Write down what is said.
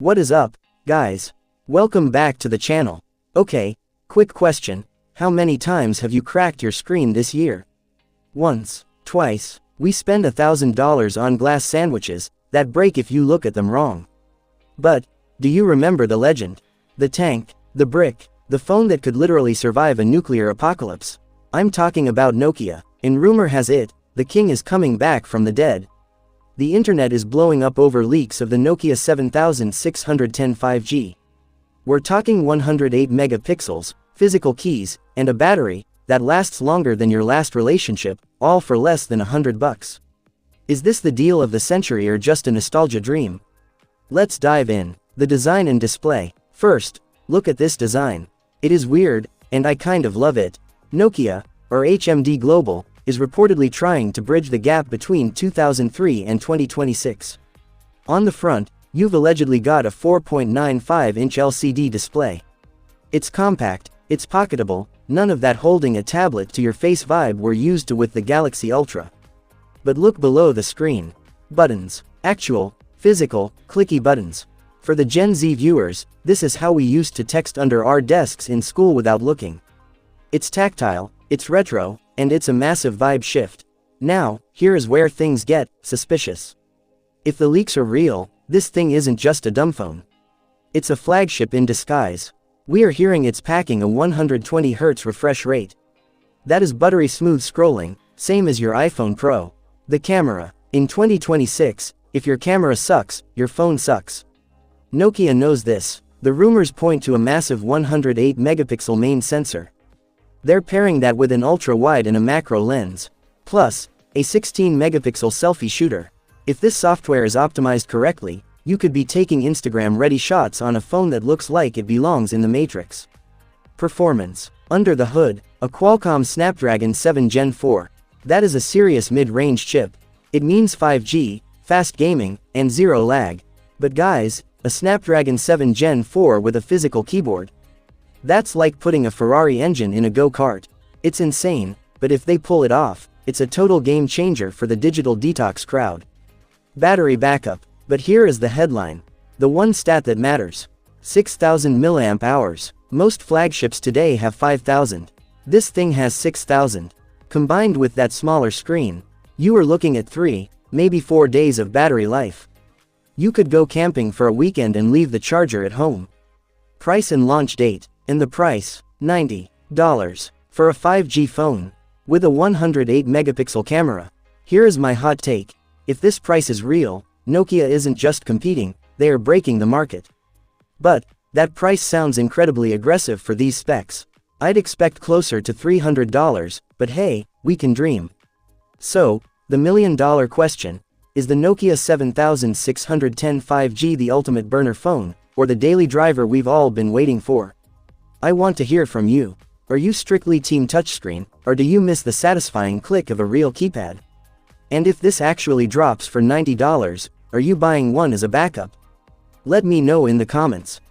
What is up, guys? Welcome back to the channel. Okay, quick question. How many times have you cracked your screen this year? Once, twice. We spend $1,000 on glass sandwiches that break if you look at them wrong. But, do you remember the legend? The tank, the brick, the phone that could literally survive a nuclear apocalypse. I'm talking about Nokia, and rumor has it, the king is coming back from the dead. The internet is blowing up over leaks of the Nokia 7610 5G. We're talking 108 megapixels, physical keys, and a battery that lasts longer than your last relationship, all for less than $100. Is this the deal of the century or just a nostalgia dream? Let's dive in. The design and display. First, look at this design. It is weird, and I kind of love it. Nokia, or HMD Global, is reportedly trying to bridge the gap between 2003 and 2026. On the front, you've allegedly got a 4.95-inch LCD display. It's compact, it's pocketable, none of that holding a tablet to your face vibe we're used to with the Galaxy Ultra. But look below the screen. Buttons. Actual, physical, clicky buttons. For the Gen Z viewers, this is how we used to text under our desks in school without looking. It's tactile, it's retro, and it's a massive vibe shift. Now, here is where things get suspicious. If the leaks are real, this thing isn't just a dumb phone. It's a flagship in disguise. We are hearing it's packing a 120Hz refresh rate. That is buttery smooth scrolling, same as your iPhone Pro. The camera. In 2026, if your camera sucks, your phone sucks. Nokia knows this. The rumors point to a massive 108 megapixel main sensor. They're pairing that with an ultra-wide and a macro lens. Plus, a 16 megapixel selfie shooter. If this software is optimized correctly, you could be taking Instagram-ready shots on a phone that looks like it belongs in the Matrix. Performance. Under the hood, a Qualcomm Snapdragon 7 Gen 4. That is a serious mid-range chip. It means 5G, fast gaming, and zero lag. But guys, a Snapdragon 7 Gen 4 with a physical keyboard. That's like putting a Ferrari engine in a go-kart. It's insane, but if they pull it off, it's a total game changer for the digital detox crowd. Battery backup. But here is the headline. The one stat that matters. 6,000 mAh. Most flagships today have 5,000. This thing has 6,000. Combined with that smaller screen, you are looking at 3, maybe 4 days of battery life. You could go camping for a weekend and leave the charger at home. Price and launch date. And the price, $90. For a 5G phone. With a 108 megapixel camera. Here is my hot take. If this price is real, Nokia isn't just competing, they are breaking the market. But, that price sounds incredibly aggressive for these specs. I'd expect closer to $300, but hey, we can dream. So, the million-dollar question, is the Nokia 7610 5G the ultimate burner phone, or the daily driver we've all been waiting for? I want to hear from you. Are you strictly team touchscreen, or do you miss the satisfying click of a real keypad? And if this actually drops for $90, are you buying one as a backup? Let me know in the comments.